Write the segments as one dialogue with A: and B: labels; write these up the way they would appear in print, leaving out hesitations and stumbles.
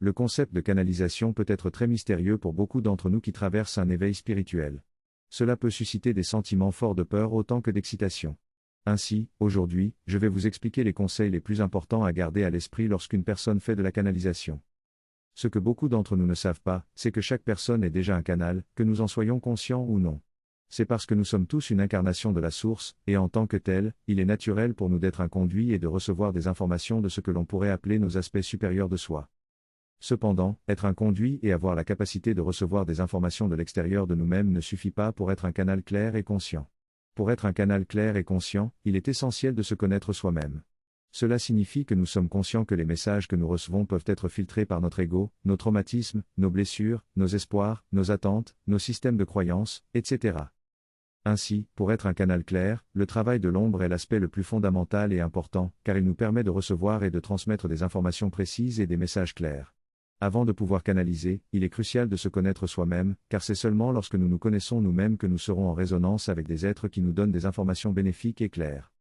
A: Le concept de canalisation peut être très mystérieux pour beaucoup d'entre nous qui traversent un éveil spirituel. Cela peut susciter des sentiments forts de peur autant que d'excitation. Ainsi, aujourd'hui, je vais vous expliquer les conseils les plus importants à garder à l'esprit lorsqu'une personne fait de la canalisation. Ce que beaucoup d'entre nous ne savent pas, c'est que chaque personne est déjà un canal, que nous en soyons conscients ou non. C'est parce que nous sommes tous une incarnation de la source, et en tant que tel, il est naturel pour nous d'être un conduit et de recevoir des informations de ce que l'on pourrait appeler nos aspects supérieurs de soi. Cependant, être un conduit et avoir la capacité de recevoir des informations de l'extérieur de nous-mêmes ne suffit pas pour être un canal clair et conscient. Pour être un canal clair et conscient, il est essentiel de se connaître soi-même. Cela signifie que nous sommes conscients que les messages que nous recevons peuvent être filtrés par notre ego, nos traumatismes, nos blessures, nos espoirs, nos attentes, nos systèmes de croyances, etc. Ainsi, pour être un canal clair, le travail de l'ombre est l'aspect le plus fondamental et important, car il nous permet de recevoir et de transmettre des informations précises et des messages clairs. Avant de pouvoir canaliser, il est crucial de se connaître soi-même, car c'est seulement lorsque nous nous connaissons nous-mêmes que nous serons en résonance avec des êtres qui nous donnent des informations bénéfiques et claires.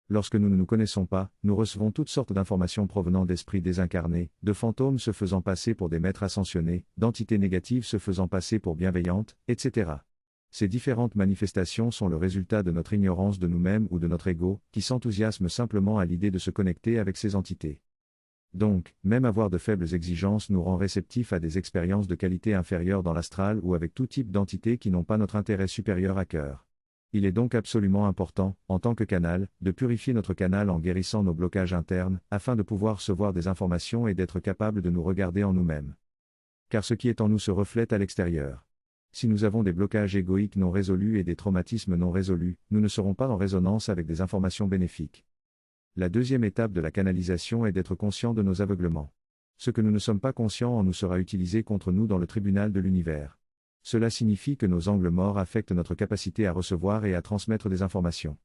A: Lorsque nous ne nous connaissons pas, nous recevons toutes sortes d'informations provenant d'esprits désincarnés, de fantômes se faisant passer pour des maîtres ascensionnés, d'entités négatives se faisant passer pour bienveillantes, etc. Ces différentes manifestations sont le résultat de notre ignorance de nous-mêmes ou de notre ego, qui s'enthousiasme simplement à l'idée de se connecter avec ces entités. Donc, même avoir de faibles exigences nous rend réceptifs à des expériences de qualité inférieure dans l'astral ou avec tout type d'entités qui n'ont pas notre intérêt supérieur à cœur. Il est donc absolument important, en tant que canal, de purifier notre canal en guérissant nos blocages internes, afin de pouvoir recevoir des informations et d'être capable de nous regarder en nous-mêmes. Car ce qui est en nous se reflète à l'extérieur. Si nous avons des blocages égoïques non résolus et des traumatismes non résolus, nous ne serons pas en résonance avec des informations bénéfiques. La deuxième étape de la canalisation est d'être conscient de nos aveuglements. Ce que nous ne sommes pas conscients en nous sera utilisé contre nous dans le tribunal de l'univers. Cela signifie que nos angles morts affectent notre capacité à recevoir et à transmettre des informations.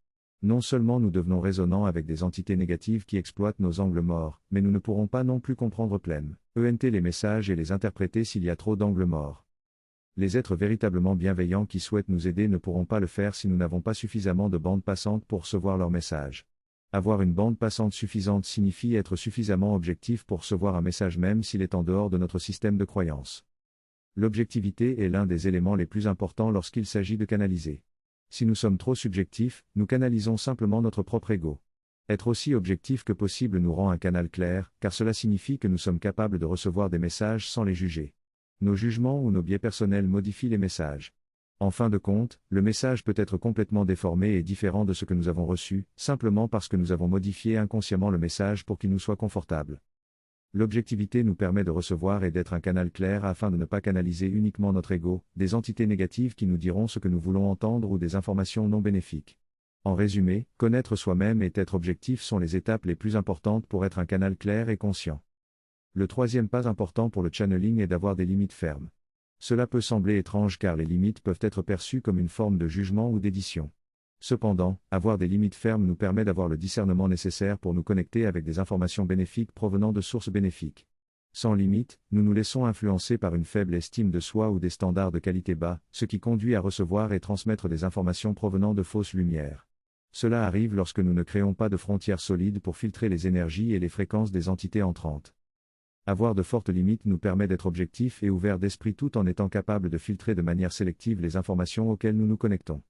A: Non seulement nous devenons résonnants avec des entités négatives qui exploitent nos angles morts, mais nous ne pourrons pas non plus comprendre pleinement les messages et les interpréter s'il y a trop d'angles morts. Les êtres véritablement bienveillants qui souhaitent nous aider ne pourront pas le faire si nous n'avons pas suffisamment de bande passante pour recevoir leurs messages. Avoir une bande passante suffisante signifie être suffisamment objectif pour recevoir un message même s'il est en dehors de notre système de croyance. L'objectivité est l'un des éléments les plus importants lorsqu'il s'agit de canaliser. Si nous sommes trop subjectifs, nous canalisons simplement notre propre ego. Être aussi objectif que possible nous rend un canal clair, car cela signifie que nous sommes capables de recevoir des messages sans les juger. Nos jugements ou nos biais personnels modifient les messages. En fin de compte, le message peut être complètement déformé et différent de ce que nous avons reçu, simplement parce que nous avons modifié inconsciemment le message pour qu'il nous soit confortable. L'objectivité nous permet de recevoir et d'être un canal clair afin de ne pas canaliser uniquement notre ego, des entités négatives qui nous diront ce que nous voulons entendre ou des informations non bénéfiques. En résumé, connaître soi-même et être objectif sont les étapes les plus importantes pour être un canal clair et conscient. Le troisième pas important pour le channeling est d'avoir des limites fermes. Cela peut sembler étrange car les limites peuvent être perçues comme une forme de jugement ou d'édition. Cependant, avoir des limites fermes nous permet d'avoir le discernement nécessaire pour nous connecter avec des informations bénéfiques provenant de sources bénéfiques. Sans limite, nous nous laissons influencer par une faible estime de soi ou des standards de qualité bas, ce qui conduit à recevoir et transmettre des informations provenant de fausses lumières. Cela arrive lorsque nous ne créons pas de frontières solides pour filtrer les énergies et les fréquences des entités entrantes. Avoir de fortes limites nous permet d'être objectifs et ouverts d'esprit tout en étant capables de filtrer de manière sélective les informations auxquelles nous nous connectons.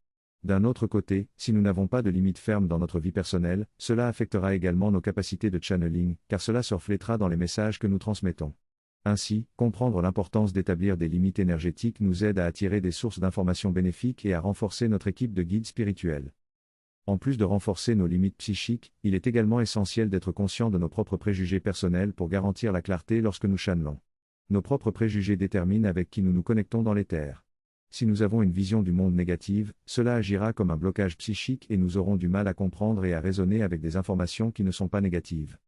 A: D'un autre côté, si nous n'avons pas de limites fermes dans notre vie personnelle, cela affectera également nos capacités de channeling, car cela se reflétera dans les messages que nous transmettons. Ainsi, comprendre l'importance d'établir des limites énergétiques nous aide à attirer des sources d'informations bénéfiques et à renforcer notre équipe de guides spirituels. En plus de renforcer nos limites psychiques, il est également essentiel d'être conscient de nos propres préjugés personnels pour garantir la clarté lorsque nous channelons. Nos propres préjugés déterminent avec qui nous nous connectons dans l'éther. Si nous avons une vision du monde négative, cela agira comme un blocage psychique et nous aurons du mal à comprendre et à raisonner avec des informations qui ne sont pas négatives.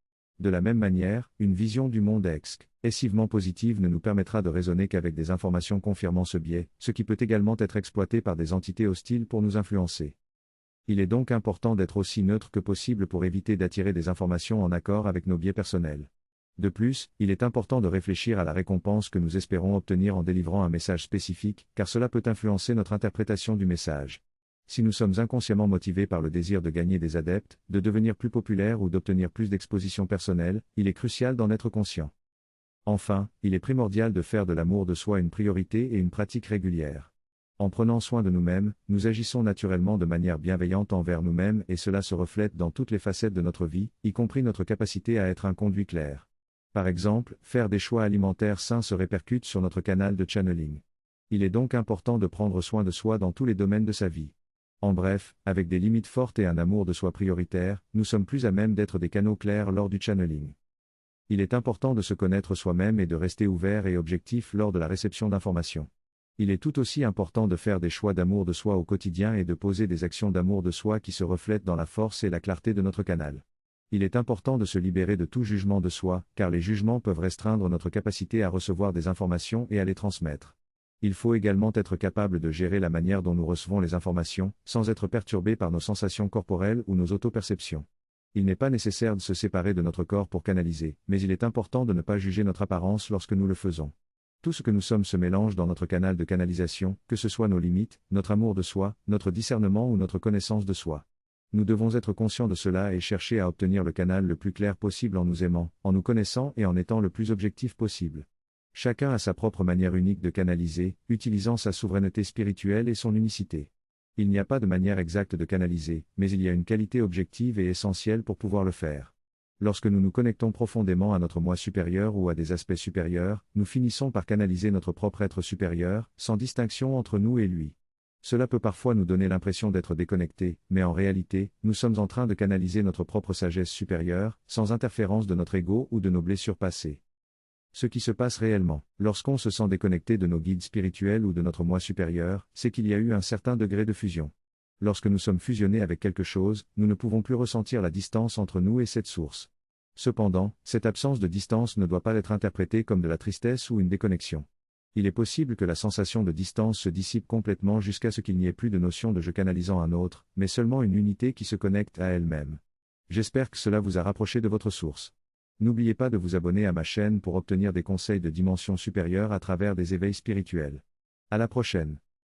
A: De la même manière, une vision du monde excessivement positive ne nous permettra de raisonner qu'avec des informations confirmant ce biais, ce qui peut également être exploité par des entités hostiles pour nous influencer. Il est donc important d'être aussi neutre que possible pour éviter d'attirer des informations en accord avec nos biais personnels. De plus, il est important de réfléchir à la récompense que nous espérons obtenir en délivrant un message spécifique, car cela peut influencer notre interprétation du message. Si nous sommes inconsciemment motivés par le désir de gagner des adeptes, de devenir plus populaires ou d'obtenir plus d'exposition personnelle, il est crucial d'en être conscient. Enfin, il est primordial de faire de l'amour de soi une priorité et une pratique régulière. En prenant soin de nous-mêmes, nous agissons naturellement de manière bienveillante envers nous-mêmes et cela se reflète dans toutes les facettes de notre vie, y compris notre capacité à être un conduit clair. Par exemple, faire des choix alimentaires sains se répercute sur notre canal de channeling. Il est donc important de prendre soin de soi dans tous les domaines de sa vie. En bref, avec des limites fortes et un amour de soi prioritaire, nous sommes plus à même d'être des canaux clairs lors du channeling. Il est important de se connaître soi-même et de rester ouvert et objectif lors de la réception d'informations. Il est tout aussi important de faire des choix d'amour de soi au quotidien et de poser des actions d'amour de soi qui se reflètent dans la force et la clarté de notre canal. Il est important de se libérer de tout jugement de soi, car les jugements peuvent restreindre notre capacité à recevoir des informations et à les transmettre. Il faut également être capable de gérer la manière dont nous recevons les informations, sans être perturbé par nos sensations corporelles ou nos autoperceptions. Il n'est pas nécessaire de se séparer de notre corps pour canaliser, mais il est important de ne pas juger notre apparence lorsque nous le faisons. Tout ce que nous sommes se mélange dans notre canal de canalisation, que ce soit nos limites, notre amour de soi, notre discernement ou notre connaissance de soi. Nous devons être conscients de cela et chercher à obtenir le canal le plus clair possible en nous aimant, en nous connaissant et en étant le plus objectif possible. Chacun a sa propre manière unique de canaliser, utilisant sa souveraineté spirituelle et son unicité. Il n'y a pas de manière exacte de canaliser, mais il y a une qualité objective et essentielle pour pouvoir le faire. Lorsque nous nous connectons profondément à notre moi supérieur ou à des aspects supérieurs, nous finissons par canaliser notre propre être supérieur, sans distinction entre nous et lui. Cela peut parfois nous donner l'impression d'être déconnectés, mais en réalité, nous sommes en train de canaliser notre propre sagesse supérieure, sans interférence de notre ego ou de nos blessures passées. Ce qui se passe réellement, lorsqu'on se sent déconnecté de nos guides spirituels ou de notre moi supérieur, c'est qu'il y a eu un certain degré de fusion. Lorsque nous sommes fusionnés avec quelque chose, nous ne pouvons plus ressentir la distance entre nous et cette source. Cependant, cette absence de distance ne doit pas être interprétée comme de la tristesse ou une déconnexion. Il est possible que la sensation de distance se dissipe complètement jusqu'à ce qu'il n'y ait plus de notion de je canalisant un autre, mais seulement une unité qui se connecte à elle-même. J'espère que cela vous a rapproché de votre source. N'oubliez pas de vous abonner à ma chaîne pour obtenir des conseils de dimension supérieure à travers des éveils spirituels. À la prochaine.